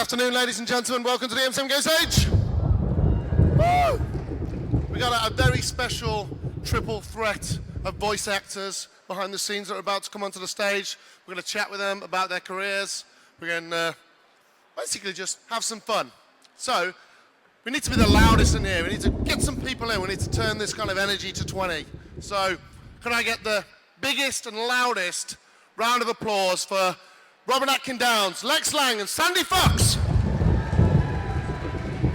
afternoon, ladies and gentlemen. Welcome to the MCM Go Stage. Woo! We got a very special triple threat of voice actors behind the scenes that are about to come onto the stage. We're going to chat with them about their careers. We're going to basically just have some fun. So, we need to be the loudest in here. We need to get some people in. We need to turn this kind of energy to 20. So, can I get the biggest and loudest round of applause for Robin Atkin Downs, Lex Lang, and Sandy Fox?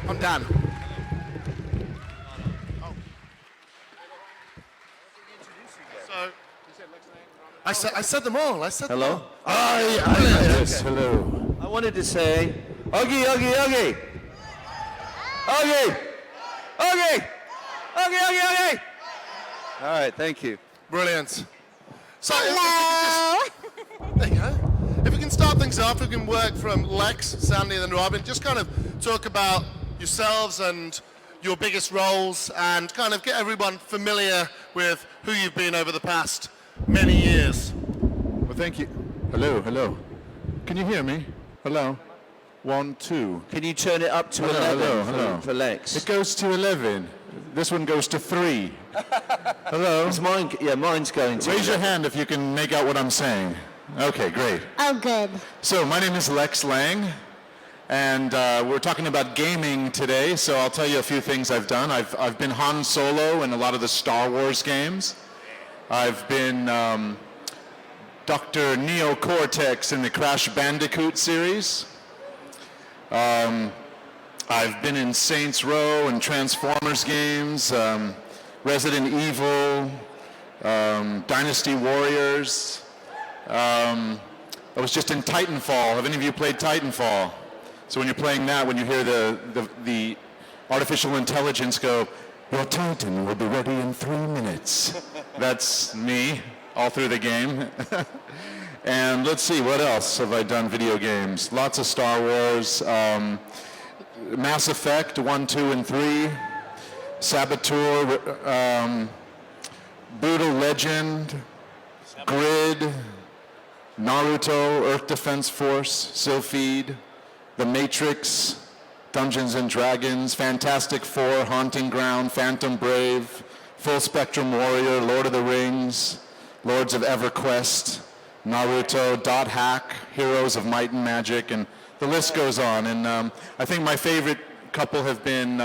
I'm Dan. Oh. So, I said them all. I said hello? them all. Yes, hello. I wanted to say, Oogie, Oogie, Oogie. Oogie. Oogie. Oogie, Oogie, Oogie. All right, thank you. Brilliant. So, Hello. There you go. If we can start things off, we can work from Lex, Sandy, and then Robin. Just kind of talk about yourselves and your biggest roles and kind of get everyone familiar with who you've been over the past many years. Well, thank you. Hello, hello. Can you hear me? Hello? 1, 2. Can you turn it up to 11 for Lex? It goes to 11. This one goes to 3. Hello? It's mine, yeah, mine's going to Raise your 11. hand if you can make out what I'm saying. Okay, great. Oh, good. So my name is Lex Lang, and we're talking about gaming today, so I'll tell you a few things I've done. I've been Han Solo in a lot of the Star Wars games. I've been Dr. Neo Cortex in the Crash Bandicoot series. I've been in Saints Row and Transformers games, Resident Evil, Dynasty Warriors. I was just in Titanfall. Have any of you played Titanfall? So when you're playing that, when you hear the artificial intelligence go, "Your Titan will be ready in 3 minutes." That's me all through the game. And let's see, what else have I done video games? Lots of Star Wars, Mass Effect 1, 2, and 3, Saboteur, Brutal Legend, Grid, Naruto, Earth Defense Force, Sylphid, The Matrix, Dungeons and Dragons, Fantastic Four, Haunting Ground, Phantom Brave, Full Spectrum Warrior, Lord of the Rings, Lords of EverQuest, Naruto, Dot Hack, Heroes of Might and Magic, and the list goes on. And I think my favorite couple have been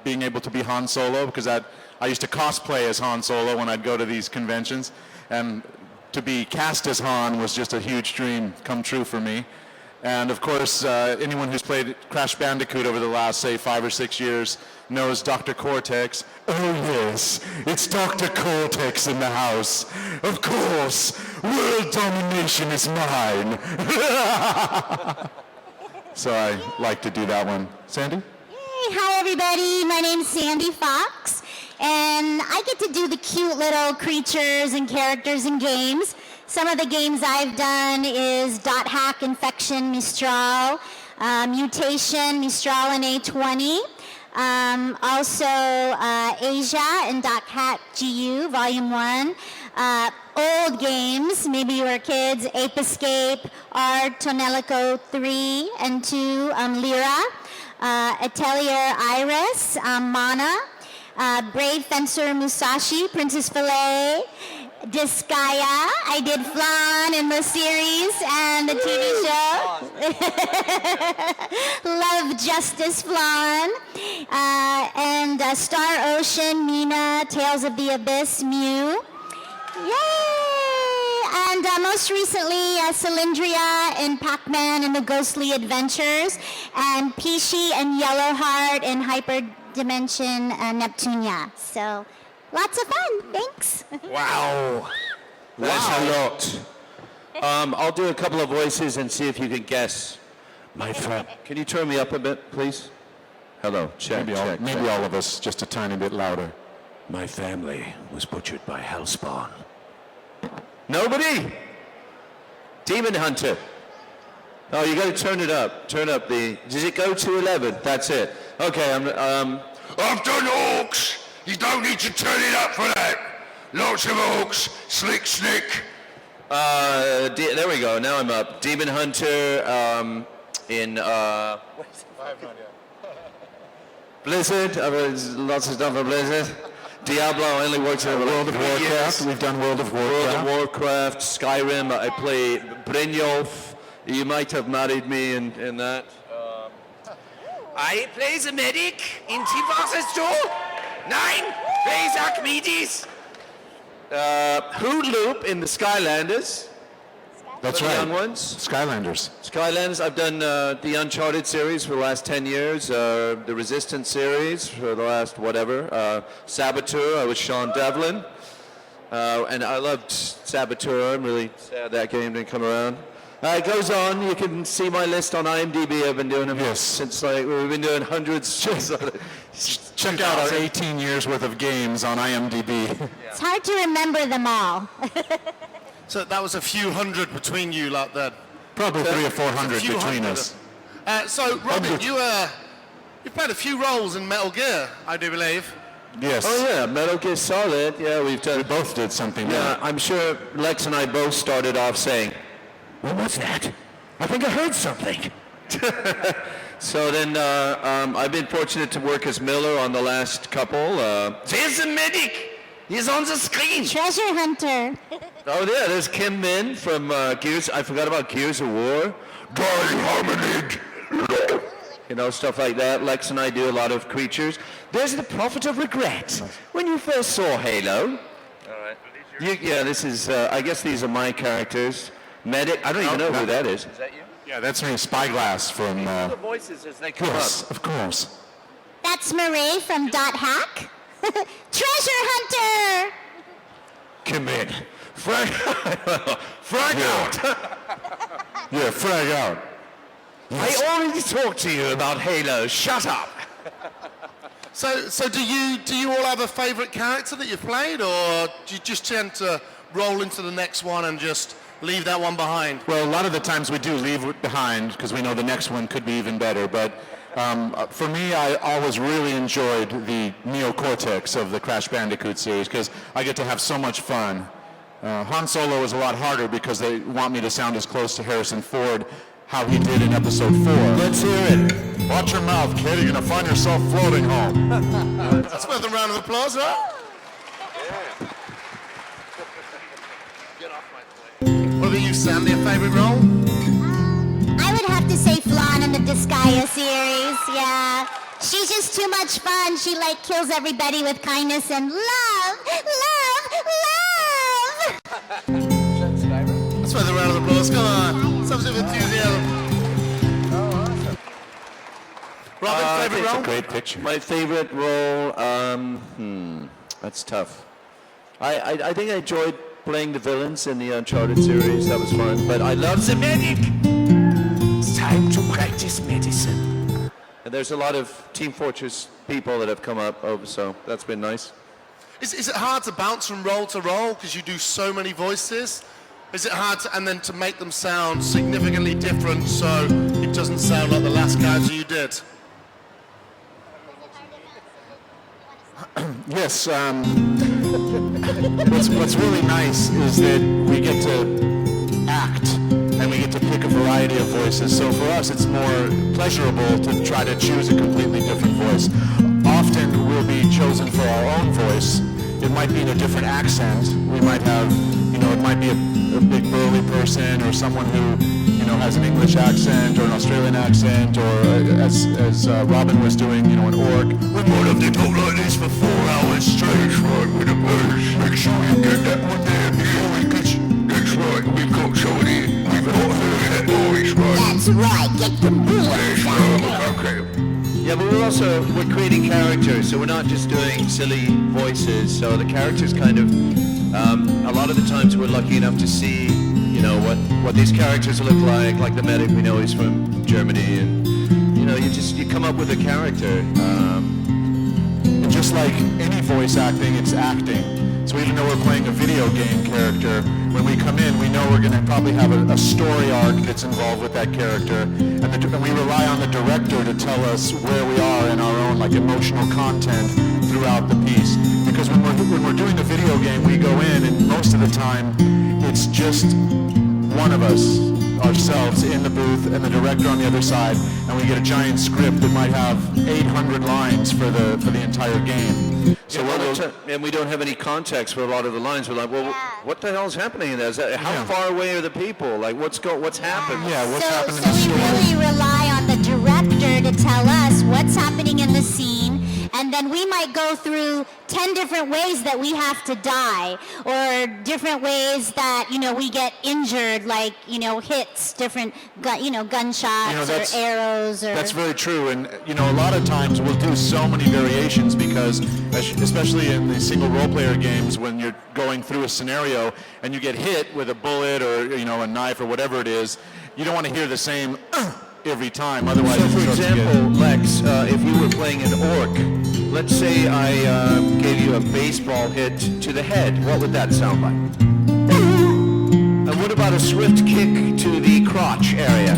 being able to be Han Solo, because I used to cosplay as Han Solo when I'd go to these conventions, and to be cast as Han was just a huge dream come true for me. And of course, anyone who's played Crash Bandicoot over the last, say, 5 or 6 years knows Dr. Cortex. Oh yes, it's Dr. Cortex in the house. Of course, world domination is mine. So I like to do that one. Sandy? Yay. Hi, everybody. My name's Sandy Fox, and I get to do the cute little creatures and characters in games. Some of the games I've done is Dot Hack, Infection, Mistral, Mutation, Mistral and A20. Also Asia and Dot Hack GU, Volume 1. Old games, maybe you were kids, Ape Escape, R, Tonelico 3 and 2, Lyra, Atelier Iris, Mana, Brave Fencer Musashi, Princess Filet, Disgaea. I did Flan in the series and the TV show. Love Justice Flan. And Star Ocean, Mina, Tales of the Abyss, Mew. Yay! And most recently, Cylindria and Pac-Man and the Ghostly Adventures, and Pishi and Yellowheart and Hyperdimension Neptunia. So, lots of fun. Thanks. Wow. That's a lot. I'll do a couple of voices and see if you can guess. My friend. Can you turn me up a bit, please? Hello. Check, Maybe all of us just a tiny bit louder. My family was butchered by Hellspawn. Nobody? Demon Hunter. Oh, you got to turn it up. Turn up the... Does it go to 11? That's it. Okay, I've done Orcs. You don't need to turn it up for that. Lots of Orcs. Slick Snick. There we go. Now I'm up. Demon Hunter. in Blizzard. I've done lots of stuff for Blizzard. Diablo only works in World of Warcraft. We've done World of Warcraft. World of Warcraft, Skyrim. I play Brynjolf. You might have married me in that. I play the medic in Team Fortress 2. Nein, play Archimedes. Hoodloop in the Skylanders. That's For the right. young ones. Skylanders. Skylanders, I've done the Uncharted series for the last 10 years, the Resistance series for the last whatever, Saboteur, I was Sean Devlin, and I loved Saboteur. I'm really sad that game didn't come around. It goes on, you can see my list on IMDb. I've been doing them since we've been doing hundreds. Check out our 18 years worth of games on IMDb. It's hard to remember them all. So that was a few hundred between you, like that. Probably 300 or 400 A few between hundred. us. So, Robin, you played a few roles in Metal Gear, I do believe. Yes. Oh yeah, Metal Gear Solid, yeah, we've done. We both did something Yeah, there. I'm sure Lex and I both started off saying, what was that? I think I heard something. So then I've been fortunate to work as Miller on the last couple. There's the medic! He's on the screen! Treasure Hunter. Oh yeah, there's Kim Min from Gears. I forgot about Gears of War. Die Hominid! You know, stuff like that. Lex and I do a lot of creatures. There's the Prophet of Regret. When you first saw Halo. All right. Yeah, this is, I guess these are my characters. Medic, I don't even know who that is. Is that you? Yeah, that's me, Spyglass from... The voices as they come yes, up. of course. That's Marie from .hack. Treasure Hunter. Come in. Frag out! Yeah, frag out. I already talked to you about Halo. Shut up! So do you all have a favourite character that you've played, or do you just tend to roll into the next one and just leave that one behind? Well, a lot of the times we do leave it behind because we know the next one could be even better. But for me, I always really enjoyed the neocortex of the Crash Bandicoot series because I get to have so much fun. Han Solo is a lot harder because they want me to sound as close to Harrison Ford how he did in episode 4. Let's hear it. Watch your mouth, kid. You're going to find yourself floating home. That's worth a round of applause, right? What about you, Sandy? A favourite role? I would have to say Flan in the Disgaea series. Yeah. She's just too much fun. She like kills everybody with kindness and love, love, love. That's worth a round of applause. Come on. Some sort of enthusiasm. Robin, favourite it's role? a great picture. My favorite role, that's tough. I think I enjoyed playing the villains in the Uncharted series. That was fun. But I love the medic. It's time to practice medicine. And there's a lot of Team Fortress people that have come up over, so that's been nice. Is it hard to bounce from role to role because you do so many voices? Is it hard to, and then to make them sound significantly different so it doesn't sound like the last character you did? Yes, what's really nice is that we get to act and we get to pick a variety of voices. So for us, it's more pleasurable to try to choose a completely different voice. Often we'll be chosen for our own voice. It might be in a different accent. We might have, it might be a big burly person or someone who, has an English accent or an Australian accent, or as Robin was doing, an orc. We might have to talk like this for 4 hours straight, right, with a bird. Make sure you get that one there before we pitch. That's right, we've got somebody, we've got her voice, right? That's right. Get the boys out. Okay. Yeah, but we're creating characters, so we're not just doing silly voices. So the characters kind of, a lot of the times we're lucky enough to see, what these characters look like the medic, we know he's from Germany, and, you come up with a character. And just like any voice acting, it's acting. So even though we're playing a video game character, when we come in, we know we're going to probably have a story arc that's involved with that character, and we rely on the director to tell us where we are in our own emotional content throughout the piece. Because when we're doing the video game, we go in, and most of the time, it's just one of us ourselves in the booth and the director on the other side, and we get a giant script that might have 800 lines for the entire game. So and we don't have any context for a lot of the lines. We're like, well, what the hell is happening in that? How far away are the people? Like, what's happened? Yeah, what's happening in So the we story? really rely on the director to tell us what's happening in the scene, and then we might go through 10 different ways that we have to die, or different ways that, we get injured, like, hits, different, gunshots or arrows. That's very true, and a lot of times we'll do so many variations because, especially in the single role-player games, when you're going through a scenario and you get hit with a bullet or a knife or whatever it is, you don't want to hear the same every time. Otherwise, So, for example, Lex, if you were playing an orc, let's say I gave you a baseball hit to the head, what would that sound like? And what about a swift kick to the crotch area?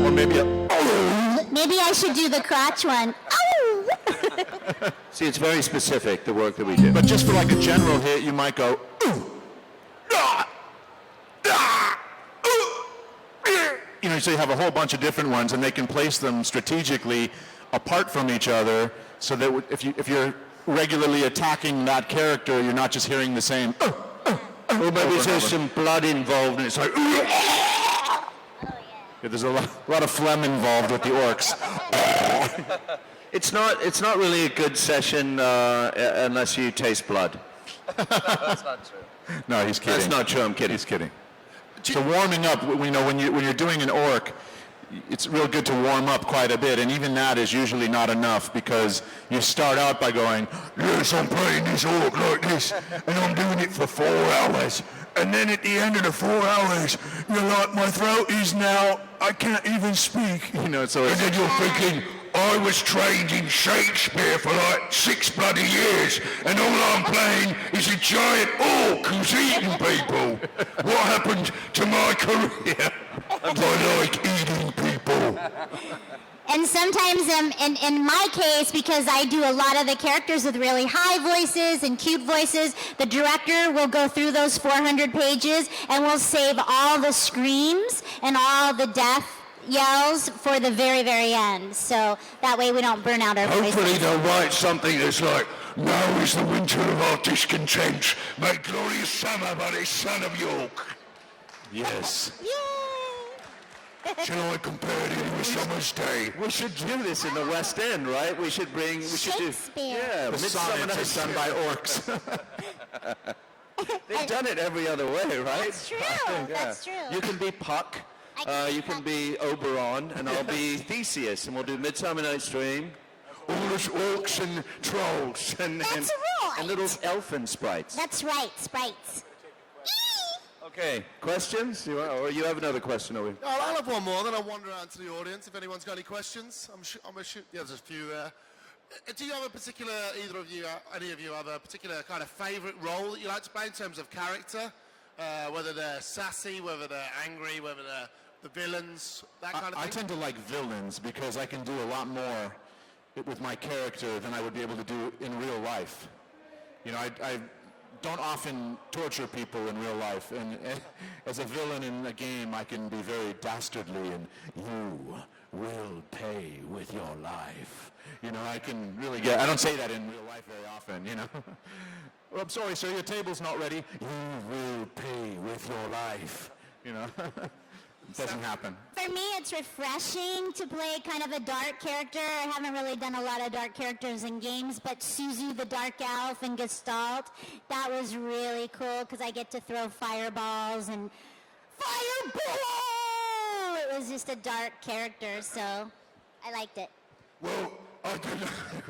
or maybe Maybe I should do the crotch one. Oh! See, it's very specific, the work that we do. But just for like a general hit, you might go, ooh, ah, ah, ooh. So you have a whole bunch of different ones, and they can place them strategically apart from each other, so that if you're regularly attacking that character, you're not just hearing the same. Or maybe there's some blood involved, and it's like. Yeah, there's a lot of phlegm involved with the orcs. It's not really a good session unless you taste blood. That's not true. No, he's kidding. That's not true. I'm kidding. He's kidding. So warming up, when you're doing an orc, it's real good to warm up quite a bit, and even that is usually not enough because you start out by going, yes, I'm playing this orc like this, and I'm doing it for 4 hours. And then at the end of the 4 hours, you're like, my throat is now, I can't even speak. So and then you're thinking, I was trained in Shakespeare for like 6 bloody years, and all I'm playing is a giant orc who's eating people. What happened to my career? I like eating people. And sometimes, in my case, because I do a lot of the characters with really high voices and cute voices, the director will go through those 400 pages and will save all the screams and all the death yells for the very, very end. So that way we don't burn out our voices. Hopefully they'll write something that's like, now is the winter of our discontent. Make glorious summer by the son of York. Yes. Yay! Shall I compare it to a summer's day? We should do this in the West End, right? We should do. Shakespeare. Yeah, The Midsummer sonnets Night's are done by orcs. They've done it every other way, right? That's true. That's true. You can be Puck. You can be Oberon, and I'll be Theseus, and we'll do Midsummer Night's Dream. All us orcs and trolls and little elfin sprites. That's right, sprites. Okay, questions? Or you have another question, or we? I'll have one more, then I'll wander out to the audience if anyone's got any questions. Yeah, there's a few there. Do you have a particular, either of you, any of you have a particular kind of favourite role that you like to play in terms of character? Whether they're sassy, whether they're angry, whether they're the villains, that kind of thing? I tend to like villains because I can do a lot more with my character than I would be able to do in real life. I don't often torture people in real life, and as a villain in a game, I can be very dastardly and you will pay with your life. I can really I don't say that in real life very often, Well, I'm sorry, sir, your table's not ready. You will pay with your life. It doesn't happen. For me, it's refreshing to play kind of a dark character. I haven't really done a lot of dark characters in games, but Suzu the Dark Elf in Gestalt, that was really cool because I get to throw fireballs and fireball! It was just a dark character, so I liked it. Well,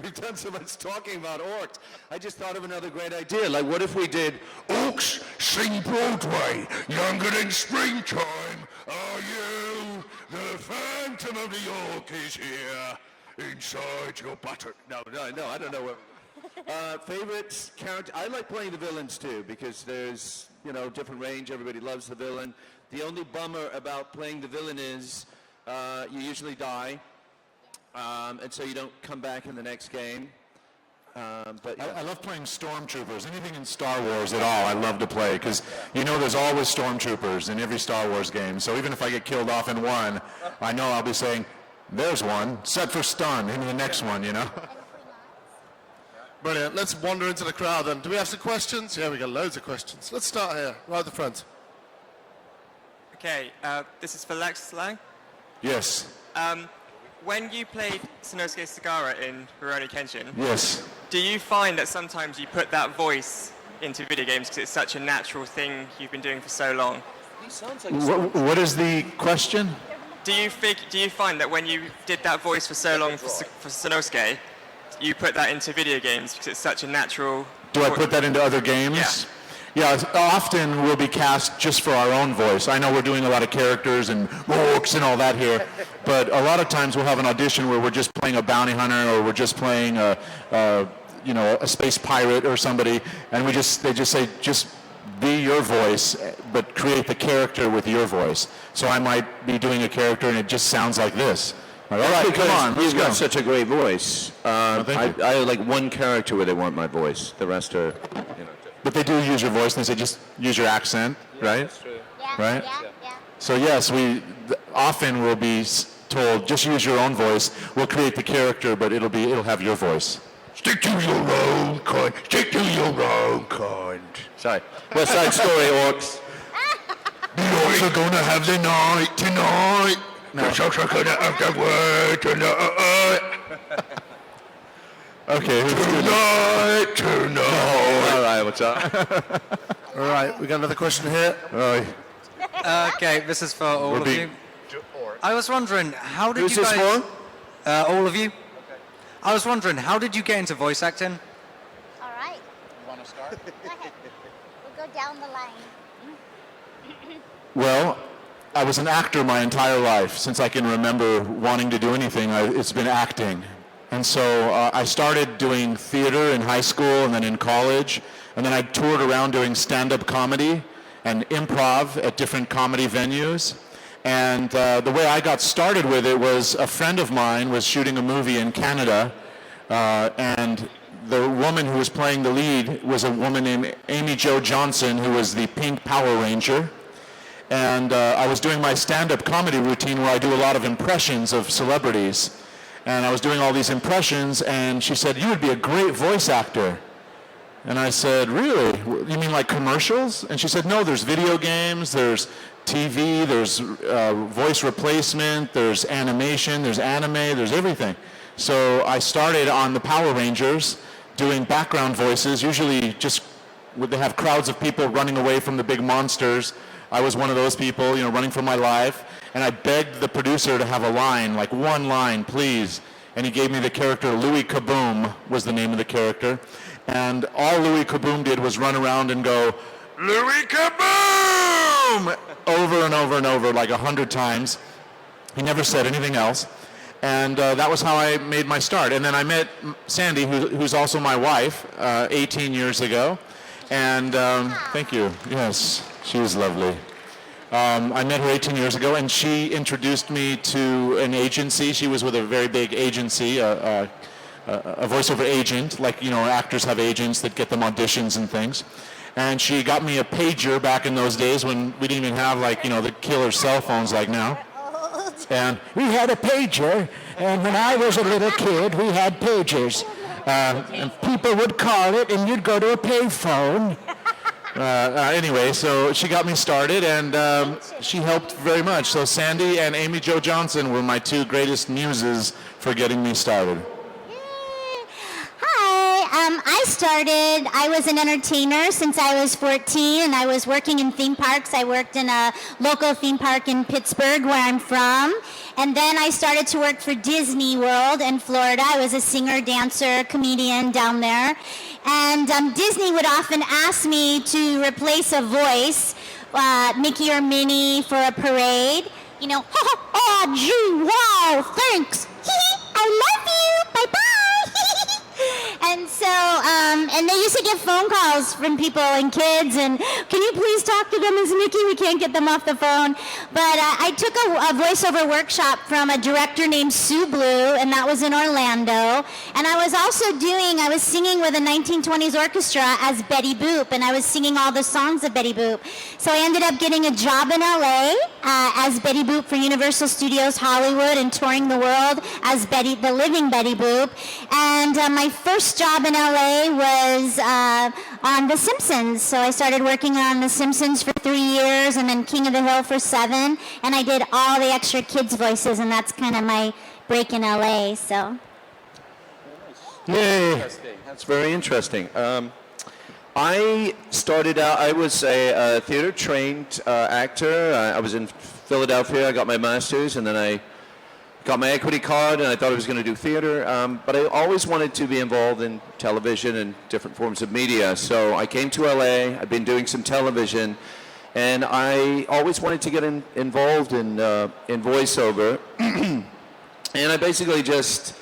we've done so much talking about orcs. I just thought of another great idea. Like, what if we did Orcs sing Broadway, younger than springtime. Are you? The Phantom of New York is here, inside your buttock. No, I don't know. Favorite character? I like playing the villains too because there's, different range. Everybody loves the villain. The only bummer about playing the villain is you usually die. And so you don't come back in the next game. But yeah. I love playing stormtroopers. Anything in Star Wars at all, I love to play because you know there's always stormtroopers in every Star Wars game. So even if I get killed off in one, I know I'll be saying, "There's one, set for stun into the next one." You know. Brilliant. Let's wander into the crowd then. Do we have some questions? Yeah, we got loads of questions. Let's start here, right at the front. Okay, this is for Lex Lang. Yes. When you played Sanosuke Sagara in Rurouni Kenshin, Yes. do you find that sometimes you put that voice into video games because it's such a natural thing you've been doing for so long? What is the question? Do you find that when you did that voice for so long for Sanosuke, you put that into video games because it's such a natural... Do I put that into other games? Yeah. Yeah, often we'll be cast just for our own voice. I know we're doing a lot of characters and orcs and all that here, but a lot of times we'll have an audition where we're just playing a bounty hunter or we're just playing a space pirate or somebody, and they just say, just be your voice, but create the character with your voice. So I might be doing a character and it just sounds like this. Like, all right, come on, let's You've go. got such a great voice. thank you. I like one character where they want my voice. The rest are, But they do use your voice, and they say just use your accent, right? Yeah, Right? yeah. So yes, often will be told just use your own voice. We'll create the character, but it'll have your voice. Stick to your own kind. Stick to your own kind. Sorry. West Side Story, orcs. The orcs are gonna have the night tonight. The orcs are gonna have the word tonight. Okay, who's good? Tonight. All right, what's up? All right, we got another question here. Okay, this is for all of you. I was wondering, how did Who's you this guys... for? All of you. I was wondering, how did you get into voice acting? All right. You want to start? Go ahead. We'll go down the line. Well, I was an actor my entire life. Since I can remember wanting to do anything, it's been acting. And so I started doing theater in high school and then in college, and then I toured around doing stand-up comedy and improv at different comedy venues. And the way I got started with it was a friend of mine was shooting a movie in Canada, and the woman who was playing the lead was a woman named Amy Jo Johnson, who was the Pink Power Ranger. And I was doing my stand-up comedy routine where I do a lot of impressions of celebrities. And I was doing all these impressions, and she said, "You would be a great voice actor." And I said, "Really? You mean like commercials?" And she said, "No, there's video games, there's TV, there's voice replacement, there's animation, there's anime, there's everything." So I started on the Power Rangers doing background voices, usually just they have crowds of people running away from the big monsters. I was one of those people, running for my life. And I begged the producer to have a line, like one line, please. And he gave me the character Louis Kaboom was the name of the character. And all Louis Kaboom did was run around and go, "Louis Kaboom!" over and over and over, like 100 times. He never said anything else. And that was how I made my start. And then I met Sandy, who's also my wife, 18 years ago. And thank you. Yes, she was lovely. I met her 18 years ago, and she introduced me to an agency. She was with a very big agency, a voiceover agent, like, actors have agents that get them auditions and things. And she got me a pager back in those days when we didn't even have, the killer cell phones like now. And we had a pager, and when I was a little kid, we had pagers. And people would call it, and you'd go to a payphone. Anyway, so she got me started, and she helped very much. So Sandy and Amy Jo Johnson were my two greatest muses for getting me started. I was an entertainer since I was 14, and I was working in theme parks. I worked in a local theme park in Pittsburgh, where I'm from. And then I started to work for Disney World in Florida. I was a singer, dancer, comedian down there. And Disney would often ask me to replace a voice, Mickey or Minnie, for a parade. Oh, gee, wow, thanks. I love you, bye-bye. And so, and they used to to get phone calls from people and kids, and can you please talk to them, Ms. Nikki? We can't get them off the phone. But I took a voiceover workshop from a director named Sue Blue, and that was in Orlando. And I was singing with a 1920s orchestra as Betty Boop, and I was singing all the songs of Betty Boop. So I ended up getting a job in LA as Betty Boop for Universal Studios Hollywood and touring the world as the living Betty Boop. And my first job in LA was on The Simpsons. So I started working on The Simpsons for 3 years, and then King of the Hill for 7. And I did all the extra kids' voices, and that's kind of my break in LA. So. Yay! That's very interesting. I started out, I was a theater-trained actor. I was in Philadelphia. I got my master's, and then I got my equity card, and I thought I was going to do theater. But I always wanted to be involved in television and different forms of media. So I came to LA. I've been doing some television, and I always wanted to get involved in voiceover. And I basically just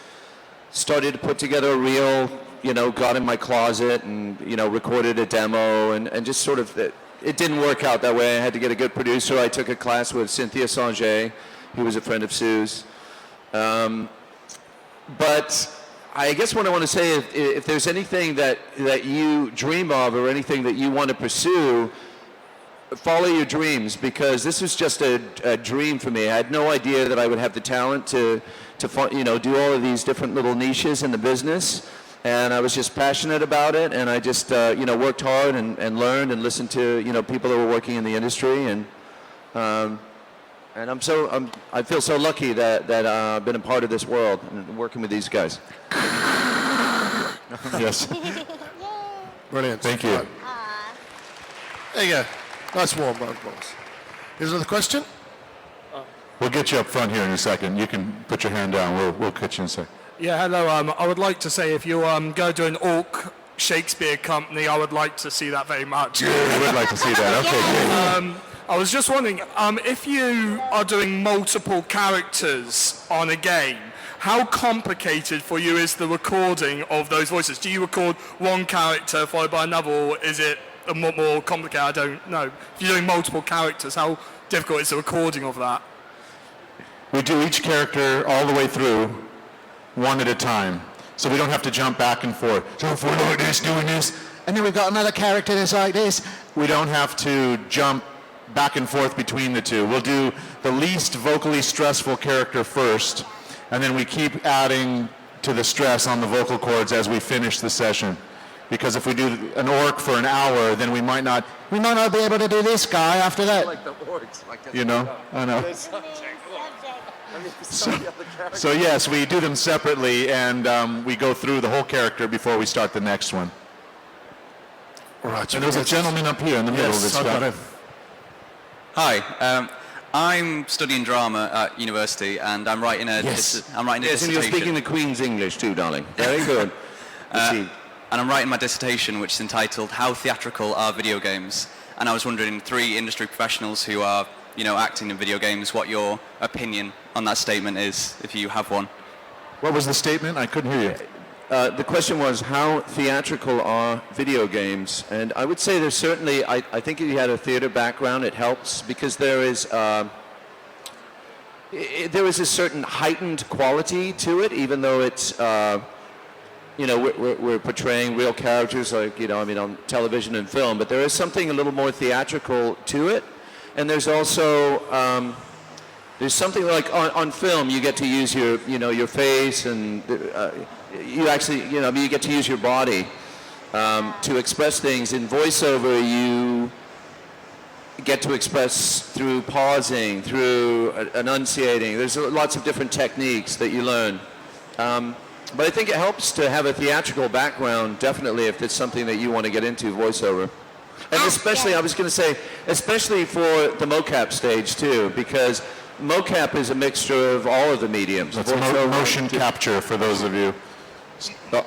started to put together a reel, got in my closet and, recorded a demo and just sort of, it didn't work out that way. I had to get a good producer. I took a class with Cynthia Sanger, who was a friend of Sue's. But I guess what I want to say is if there's anything that you dream of or anything that you want to pursue, follow your dreams, because this was just a dream for me. I had no idea that I would have the talent to do all of these different little niches in the business. And I was just passionate about it, and I just worked hard and learned and listened to people that were working in the industry, and I feel so lucky that I've been a part of this world and working with these guys. Yes. Brilliant. Thank you. There you go. Nice warm round of applause. Here's another question. We'll get you up front here in a second. You can put your hand down. We'll catch you in a second. Yeah, hello. I would like to say if you go to an Orc Shakespeare company, I would like to see that very much. Yeah, I would like to see that. Okay, good. I was just wondering, if you are doing multiple characters on a game, how complicated for you is the recording of those voices? Do you record one character followed by another, or is it a lot more complicated? I don't know. If you're doing multiple characters, how difficult is the recording of that? We do each character all the way through, one at a time. So we don't have to jump back and forth. So if we're like this, doing this, and then we've got another character that's like this, we don't have to jump back and forth between the two. We'll do the least vocally stressful character first, and then we keep adding to the stress on the vocal cords as we finish the session. Because if we do an orc for an hour, then we might not be able to do this guy after that. Like the orcs. I know. So yes, we do them separately, and we go through the whole character before we start the next one. All right. And there's a gentleman up here in the middle of this guy. Hi, I'm studying drama at university, and I'm writing a dissertation. Yes, and you're speaking the Queen's English too, darling. Very good. And I'm writing my dissertation, which is entitled "How Theatrical Are Video Games?" And I was wondering, 3 industry professionals who are, acting in video games, what your opinion on that statement is, if you have one. What was the statement? I couldn't hear you. The question was, how theatrical are video games? And I would say there's certainly, I think if you had a theater background, it helps, because there is a certain heightened quality to it, even though it's, we're portraying real characters like, on television and film, but there is something a little more theatrical to it. And there's also, there's something like on film, you get to use your face, and you actually, you get to use your body to express things. In voiceover, you get to express through pausing, through enunciating. There's lots of different techniques that you learn. But I think it helps to have a theatrical background, definitely, if it's something that you want to get into, voiceover. And especially, I was going to say, especially for the mocap stage, too, because mocap is a mixture of all of the mediums. That's motion capture, for those of you.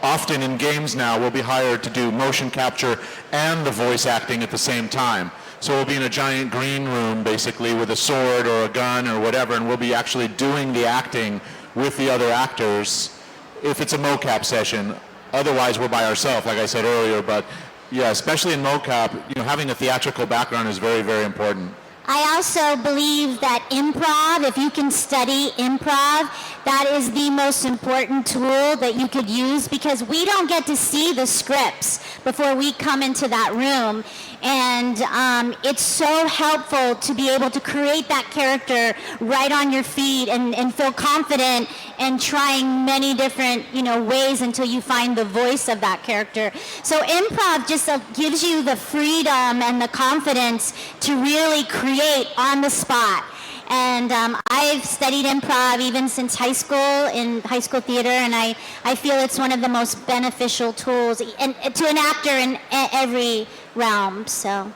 Often in games now, we'll be hired to do motion capture and the voice acting at the same time. So we'll be in a giant green room, basically, with a sword or a gun or whatever, and we'll be actually doing the acting with the other actors. If it's a mocap session, otherwise we're by ourselves, like I said earlier. But yeah, especially in mocap, having a theatrical background is very, very important. I also believe that improv, if you can study improv, that is the most important tool that you could use, because we don't get to see the scripts before we come into that room. And it's so helpful to be able to create that character right on your feet and feel confident and trying many different ways until you find the voice of that character. So improv just gives you the freedom and the confidence to really create on the spot. And I've studied improv even since high school, in high school theater, and I feel it's one of the most beneficial tools to an actor in every realm. So.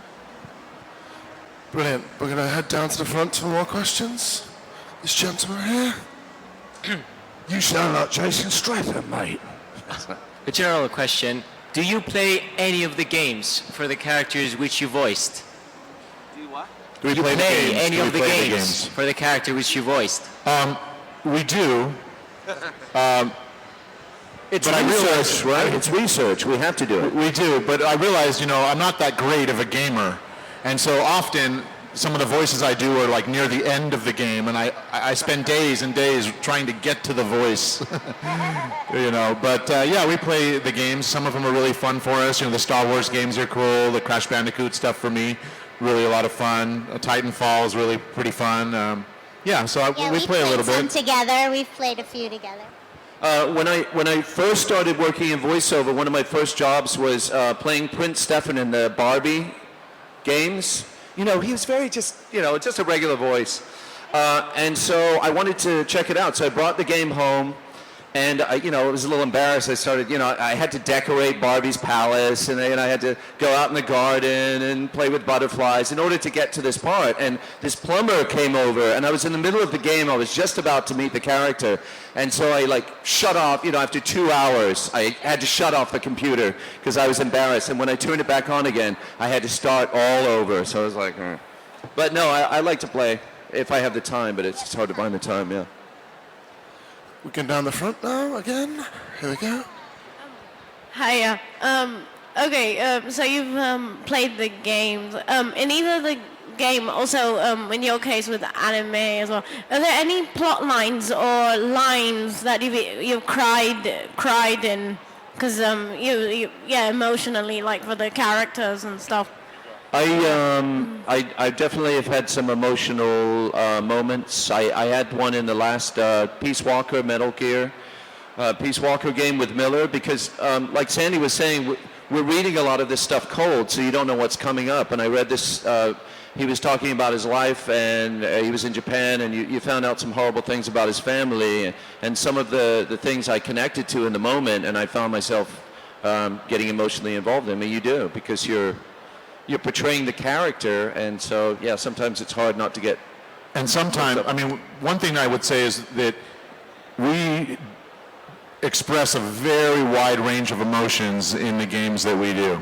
Brilliant. We're going to head down to the front for more questions. This gentleman here. You sound like Jason Statham, mate. A general question. Do you play any of the games for the characters which you voiced? Do we play any of the games for the character which you voiced? We do. It's research, right? It's research. We have to do it. We do, but I realized, I'm not that great of a gamer. And so often, some of the voices I do are like near the end of the game, and I spend days and days trying to get to the voice. But yeah, we play the games. Some of them are really fun for us. The Star Wars games are cool. The Crash Bandicoot stuff for me, really a lot of fun. Titanfall is really pretty fun. We play a little bit. Some together. We've played a few together. When I first started working in voiceover, one of my first jobs was playing Prince Stefan in the Barbie games. He was very just a regular voice. And so I wanted to check it out. So I brought the game home, and I was a little embarrassed. I started, I had to decorate Barbie's palace, and I had to go out in the garden and play with butterflies in order to get to this part. And this plumber came over, and I was in the middle of the game. I was just about to meet the character. And so I shut off, after 2 hours, I had to shut off the computer because I was embarrassed. And when I turned it back on again, I had to start all over. So I was like, But no, I like to play if I have the time, but it's hard to find the time, yeah. We're going down the front now again. Here we go. Hiya. So you've played the games. In either the game, also in your case with anime as well, are there any plot lines or lines that you've cried in? Because you emotionally, like for the characters and stuff. I definitely have had some emotional moments. I had one in the last Peace Walker Metal Gear Peace Walker game with Miller, because like Sandy was saying, we're reading a lot of this stuff cold, so you don't know what's coming up. And I read this, he was talking about his life, and he was in Japan, and you found out some horrible things about his family, and some of the things I connected to in the moment, and I found myself getting emotionally involved in. I mean, you do, because you're portraying the character, and so, yeah, sometimes it's hard not to get... And sometimes, I mean, one thing I would say is that we express a very wide range of emotions in the games that we do.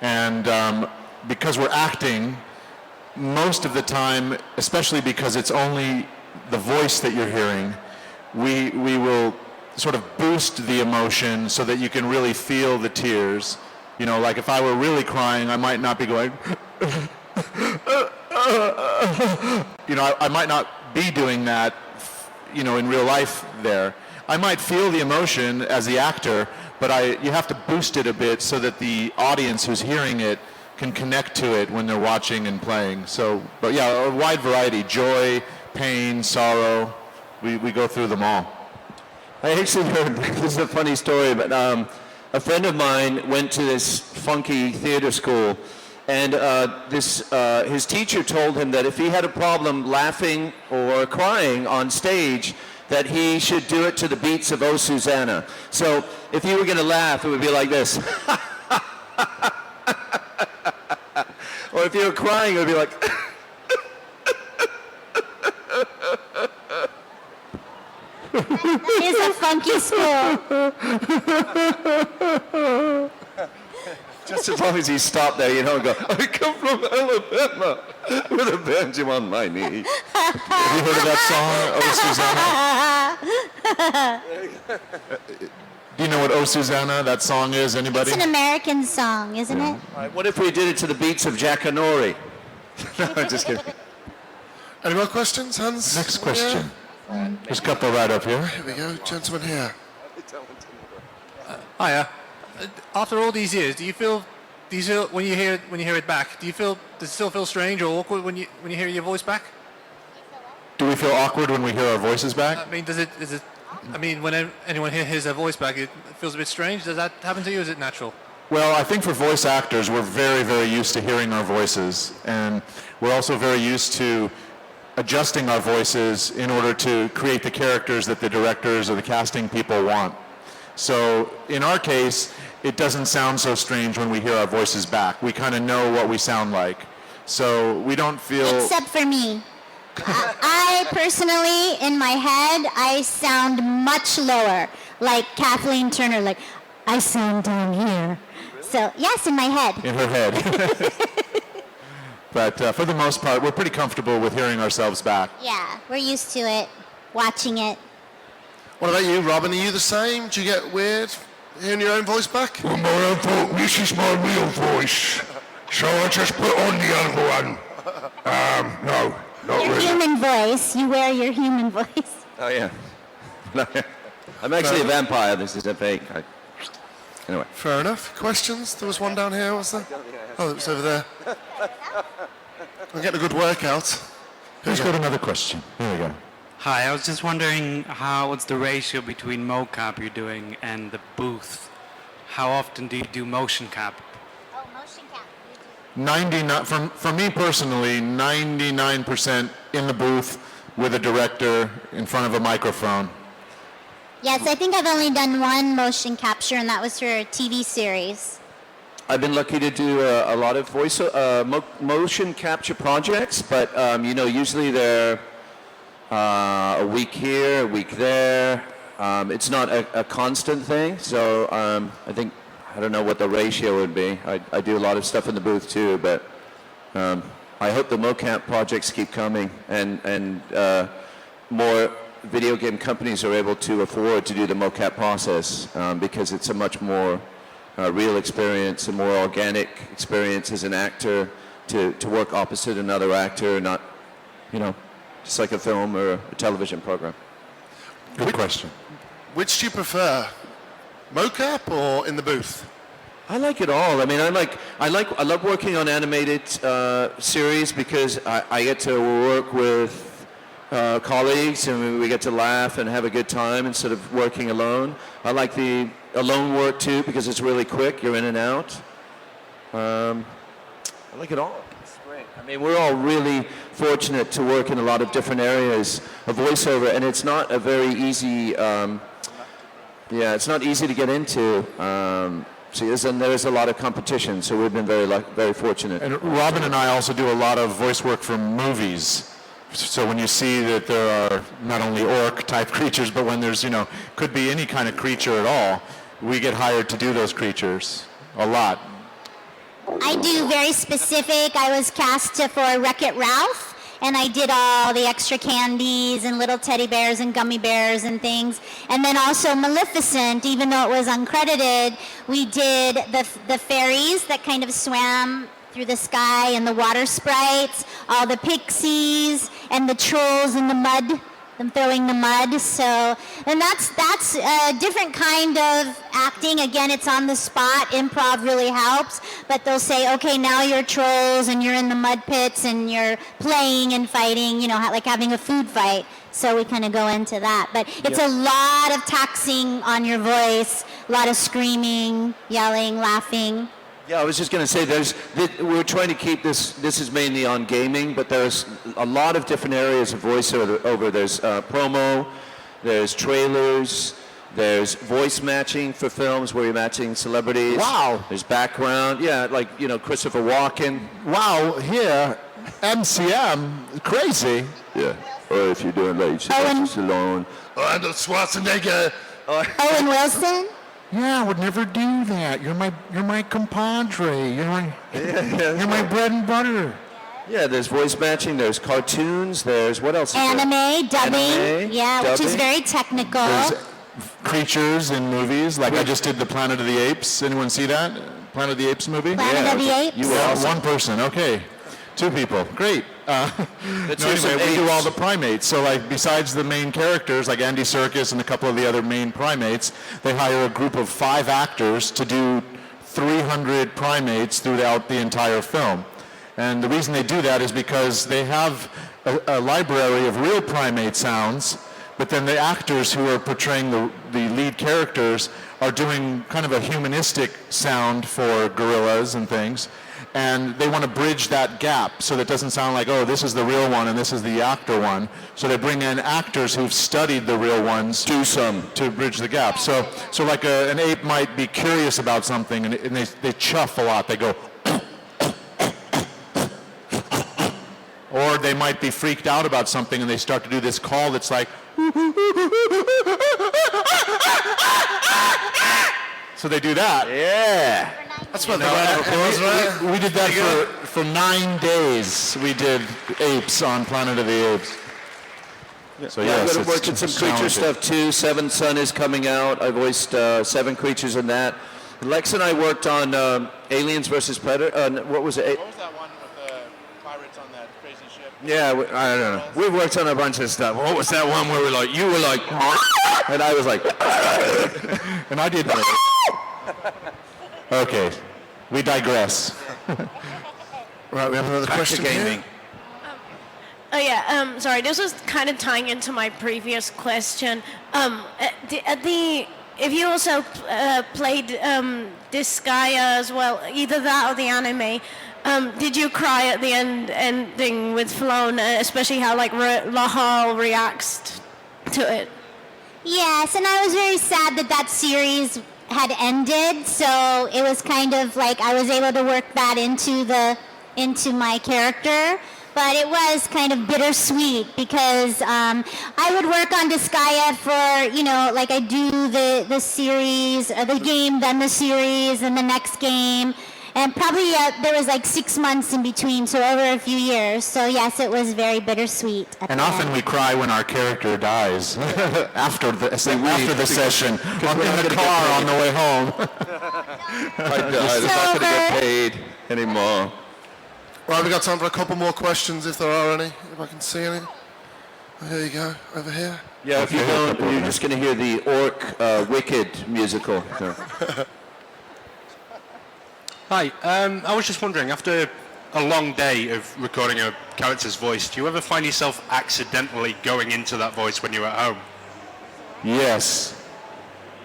And because we're acting, most of the time, especially because it's only the voice that you're hearing, we will sort of boost the emotion so that you can really feel the tears. You know, like if I were really crying, I might not be going, you know, I might not be doing that, you know, in real life there. I might feel the emotion as the actor, but you have to boost it a bit so that the audience who's hearing it can connect to it when they're watching and playing. So, but yeah, a wide variety, joy, pain, sorrow, we go through them all. I actually heard, this is a funny story, but a friend of mine went to this funky theater school, and his teacher told him that if he had a problem laughing or crying on stage, that he should do it to the beats of Oh Susanna. So if you were going to laugh, it would be like this. Or if you were crying, it would be like... That is a funky school. Just as long as you stop there, you don't go, I come from Alabama with a banjo on my knee. Have you heard of that song, Oh Susanna? Do you know what Oh Susanna, that song is? Anybody? It's an American song, isn't it? All right, what if we did it to the beats of Jack Honori? No, I'm just kidding. Any more questions, Hans? Next question. There's a couple right up here. Here we go, gentleman here. Hiya. After all these years, do you feel when you hear it back? Does it still feel strange or awkward when you hear your voice back? Do we feel awkward when we hear our voices back? I mean, when anyone hears their voice back, it feels a bit strange. Does that happen to you? Or is it natural? Well, I think for voice actors, we're very, very used to hearing our voices, and we're also very used to adjusting our voices in order to create the characters that the directors or the casting people want. So in our case, it doesn't sound so strange when we hear our voices back. We kind of know what we sound like. So we don't feel... Except for me. I personally, in my head, I sound much lower. Like Kathleen Turner, like, I sound down here. So, yes, in my head. In her head. But for the most part, we're pretty comfortable with hearing ourselves back. Yeah, we're used to it, watching it. What about you, Robin? Are you the same? Do you get weird hearing your own voice back? Well, this is my real voice, so I just put on the other one. No, not Your really. human voice. You wear your human voice. Oh, yeah. I'm actually a vampire. This is a fake. Anyway. Fair enough. Questions? There was one down here, was there? Oh, it was over there. I'm getting a good workout. Who's got another question? Here we go. Hi, I was just wondering what's the ratio between mocap you're doing and the booth? How often do you do motion cap? Oh, motion cap. 99, for me personally, 99% in the booth with a director in front of a microphone. Yes, I think I've only done one motion capture, and that was for a TV series. I've been lucky to do a lot of motion capture projects, but usually they're a week here, a week there. It's not a constant thing, so I don't know what the ratio would be. I do a lot of stuff in the booth too, but I hope the mocap projects keep coming and more video game companies are able to afford to do the mocap process because it's a much more real experience, a more organic experience as an actor to work opposite another actor, not, just like a film or a television program. Good question. Which do you prefer, mocap or in the booth? I like it all. I mean, I love working on animated series because I get to work with colleagues and we get to laugh and have a good time instead of working alone. I like the alone work too because it's really quick. You're in and out. I like it all. It's great. I mean, we're all really fortunate to work in a lot of different areas of voiceover, and it's not a very easy. It's not easy to get into. There's a lot of competition, so we've been very fortunate. And Robin and I also do a lot of voice work for movies. So when you see that there are not only orc-type creatures, but when there's, could be any kind of creature at all, we get hired to do those creatures a lot. I do very specific. I was cast for Wreck-It Ralph, and I did all the extra candies and little teddy bears and gummy bears and things. And then also Maleficent, even though it was uncredited, we did the fairies that kind of swam through the sky and the water sprites, all the pixies and the trolls in the mud, them throwing the mud. So, and that's a different kind of acting. Again, it's on the spot. Improv really helps. But they'll say, okay, now you're trolls and you're in the mud pits and you're playing and fighting, like having a food fight. So we kind of go into that. But it's a lot of taxing on your voice, a lot of screaming, yelling, laughing. Yeah, I was just going to say, we're trying to keep this is mainly on gaming, but there's a lot of different areas of voiceover. There's promo, there's trailers, there's voice matching for films where you're matching celebrities. Wow. There's background, Christopher Walken. Wow, here, MCM, crazy. Yeah, or if you're doing like Stallone. Arnold Schwarzenegger. Owen Wilson. Yeah, I would never do that. You're my compadre. You're my bread and butter. Yeah, there's voice matching, there's cartoons, there's what else is Anime, there? dubbing. Anime, yeah, dubbing. which is very technical. creatures in movies. Like I just did the Planet of the Apes. Anyone see that? Planet of the Apes movie? Planet of the Apes? You were awesome. One person, okay. 2 people, great. We do all the primates. So like besides the main characters like Andy Serkis and a couple of the other main primates, they hire a group of 5 actors to do 300 primates throughout the entire film. And the reason they do that is because they have a library of real primate sounds, but then the actors who are portraying the lead characters are doing kind of a humanistic sound for gorillas and things. And they want to bridge that gap so that it doesn't sound like, oh, this is the real one and this is the actor one. So they bring in actors who've studied the real ones to bridge the gap. So like an ape might be curious about something and they chuff a lot. They go, or they might be freaked out about something and they start to do this call that's like, so they do that. Yeah. That's what the round of applause, right? We did that for 9 days. We did apes on Planet of the Apes. So I'm yes, going to work in some creature stuff too. Seventh Son is coming out. I voiced 7 creatures in that. Lex and I worked on Aliens versus Predator. What was it? What was that one with the pirates on that crazy ship? Yeah, I don't know. We worked on a bunch of stuff. What was that one where you were like, and I was like, and I did. Okay, we digress. Right, we have another question here. Oh yeah, sorry, this was kind of tying into my previous question. If you also played Disgaea as well, either that or the anime, did you cry at the ending with Flown, especially how like Lahal reacts to it? Yes, and I was very sad that series had ended, so it was kind of like I was able to work that into my character. But it was kind of bittersweet because I would work on Disgaea for, like I do the series, the game, then the series, and the next game. And probably there was like 6 months in between, so over a few years. So yes, it was very bittersweet. And often we cry when our character dies after the session, in the car on the way home. I'm not going to get paid anymore. Right, we've got time for a couple more questions if there are any, if I can see any. Oh, here you go, over here. Yeah, if you don't, you're just going to hear the Orc Wicked musical. Hi, I was just wondering, after a long day of recording a character's voice, do you ever find yourself accidentally going into that voice when you're at home? Yes.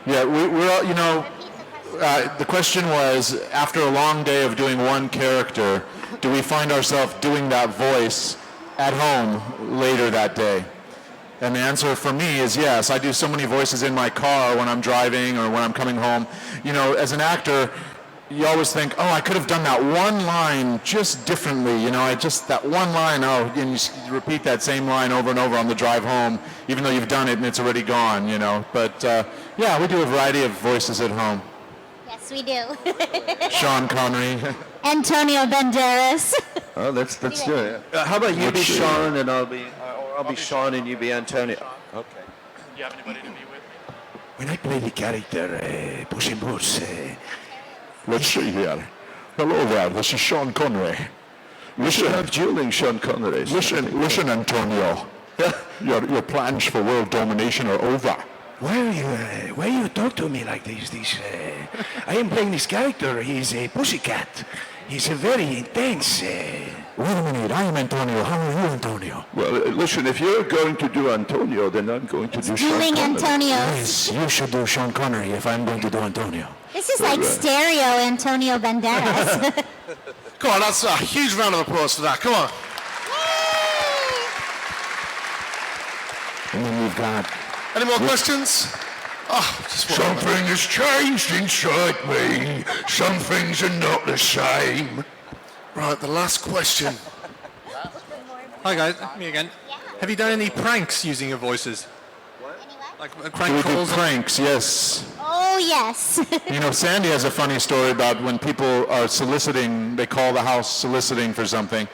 Yeah, we're all, the question was, after a long day of doing one character, do we find ourselves doing that voice at home later that day? And the answer for me is yes. I do so many voices in my car when I'm driving or when I'm coming home. As an actor, you always think, oh, I could have done that one line just differently. That one line, and you repeat that same line over and over on the drive home, even though you've done it and it's already gone, But yeah, we do a variety of voices at home. Yes, we do. Sean Connery. Antonio Banderas. Oh, let's do it. How about you be Sean and I'll be Sean and you be Antonio? Okay. Do you have anybody to be with me? When I play the character Puss in Boots, let's see here. Hello there, this is Sean Connery. Listen, have dueling Sean Connery. Listen, Antonio. Your plans for world domination are over. Why you talk to me like this? I am playing this character. He's a pussycat. He's a very intense. Wait a minute, I am Antonio. How are you, Antonio? Well, listen, if you're going to do Antonio, then I'm going to do Sean Doing Connery. Antonio. Yes, you should do Sean Connery if I'm going to do Antonio. This is like stereo Antonio Banderas. Come on, that's a huge round of applause for that. Come on. And then we've got... Any more questions? Something has changed inside me. Some things are not the same. Right, the last question. Hi guys, me again. Have you done any pranks using your voices? Like prank We do calls? pranks, yes. Oh, yes. Sandy has a funny story about when people are soliciting, they call the house soliciting for something.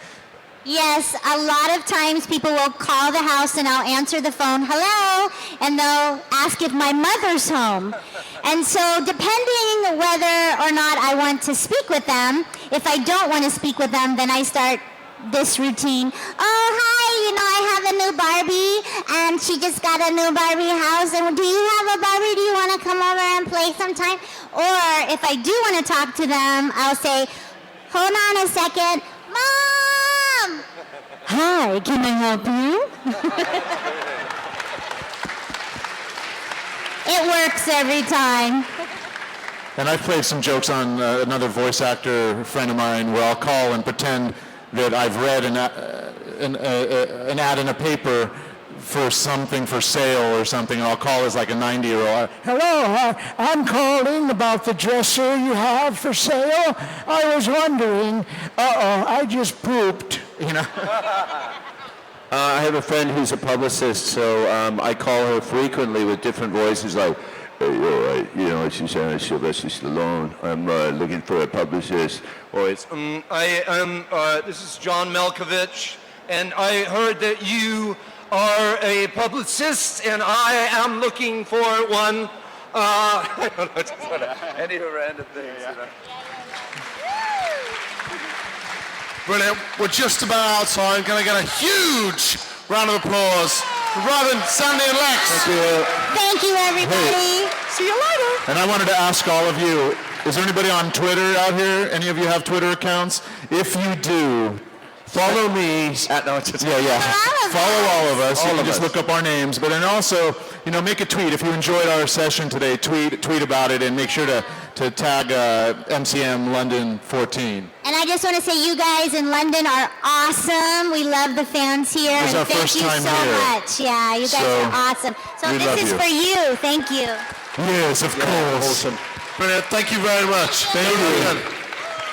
Yes, a lot of times people will call the house and I'll answer the phone, hello, and they'll ask if my mother's home. And so depending whether or not I want to speak with them, if I don't want to speak with them, then I start this routine. Oh, hi, I have a new Barbie, and she just got a new Barbie house, and do you have a Barbie? Do you want to come over and play sometime? Or if I do want to talk to them, I'll say, hold on a second, Mom! Hi, can I help you? It works every time. And I've played some jokes on another voice actor friend of mine where I'll call and pretend that I've read an ad in a paper for something for sale or something, and I'll call as like a 90-year-old. Hello, I'm calling about the dresser you have for sale. I was wondering, I just pooped, I have a friend who's a publicist, so I call her frequently with different voices like, hey, all right, it's Sylvester Stallone. I'm looking for a publicist. Or it's, this is John Malkovich, and I heard that you are a publicist, and I am looking for one. I don't know, just any random things, Brilliant. We're just about out of time. Can I get a huge round of applause for Robin, Sandy, and Lex? Thank you. Thank you, everybody. See you later. And I wanted to ask all of you, is there anybody on Twitter out here? Any of you have Twitter accounts? If you do, follow me. Follow all of us. You can just look up our names. But then also, make a tweet. If you enjoyed our session today, tweet about it and make sure to tag MCM London 14. And I just want to say you guys in London are awesome. We love the fans here. This is our Thank first you time so here. much. Yeah, you guys are awesome. So we this love is you. for you. Thank you. Yes, of course. Awesome. Brilliant. Thank you very much. Thank you.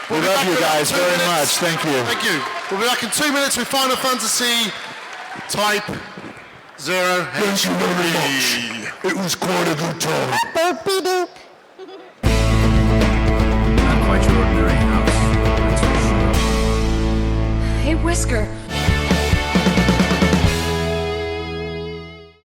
We love you guys very much. Thank you. Thank you. We'll be back in 2 minutes with Final Fantasy Type 0. Thank you very much. It was quite a good time. Boopy doop. Hey, Whisker,